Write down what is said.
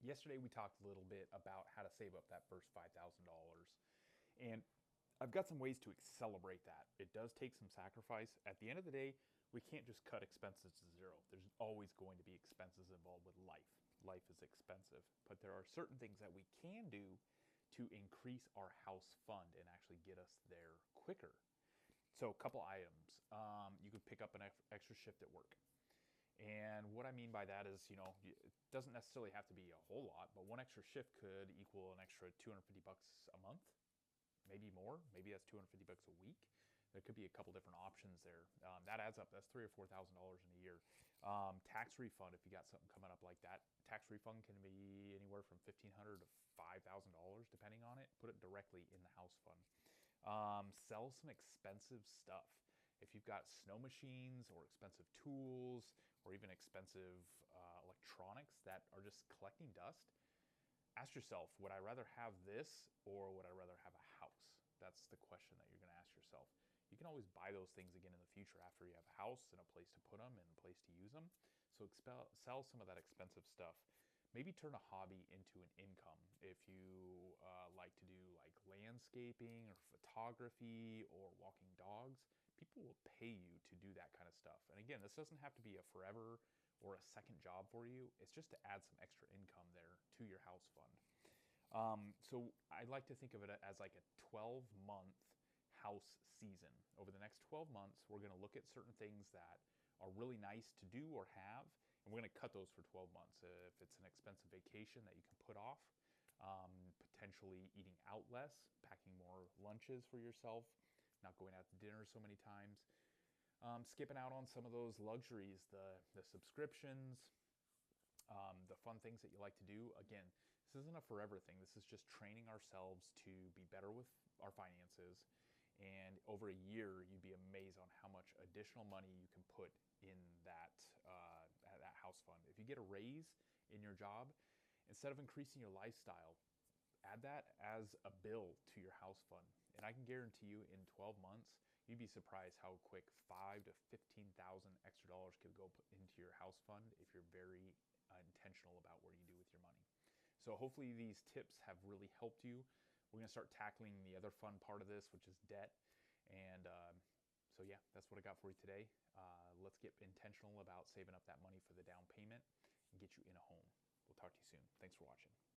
Yesterday we talked a little bit about how to save up that first $5,000. And I've got some ways to accelerate that. It does take some sacrifice. At the end of the day, we can't just cut expenses to zero. There's always going to be expenses involved with life. Life is expensive, but there are certain things that we can do to increase our house fund and actually get us there quicker. So, a couple items. You could pick up an extra shift at work. And what I mean by that is, it doesn't necessarily have to be a whole lot, but one extra shift could equal an extra 250 bucks a month, maybe more. Maybe that's 250 bucks a week. There could be a couple different options there. That adds up. That's $3,000 or $4,000 in a year. Tax refund, if you got something coming up like that, tax refund can be anywhere from $1,500 to $5,000 depending on it. Put it directly in the house fund. Sell some expensive stuff. If you've got snow machines or expensive tools or even expensive electronics that are just collecting dust, ask yourself, would I rather have this or would I rather have a house? That's the question that you're going to ask yourself. You can always buy those things again in the future after you have a house and a place to put them and a place to use them. So sell some of that expensive stuff. Maybe turn a hobby into an income. If you like to do like landscaping or photography or walking dogs, people will pay you to do that kind of stuff. And again, this doesn't have to be a forever or a second job for you. It's just to add some extra income there to your house fund. So I like to think of it as like a 12-month house season. Over the next 12 months, we're going to look at certain things that are really nice to do or have, and we're going to cut those for 12 months. If it's an expensive vacation that you can put off, potentially eating out less, packing more lunches for yourself, not going out to dinner so many times, skipping out on some of those luxuries, the subscriptions, the fun things that you like to do. Again, this isn't a forever thing. This is just training ourselves to be better with our finances. And over a year, you'd be amazed on how much additional money you can put in that house fund. If you get a raise in your job, instead of increasing your lifestyle, add that as a bill to your house fund. And I can guarantee you in 12 months, you'd be surprised how quick 5 to 15,000 extra dollars could go into your house fund if you're very intentional about what you do with your money. So hopefully these tips have really helped you. We're going to start tackling the other fun part of this, which is debt. And so yeah, that's what I got for you today. Let's get intentional about saving up that money for the down payment and get you in a home. We'll talk to you soon. Thanks for watching.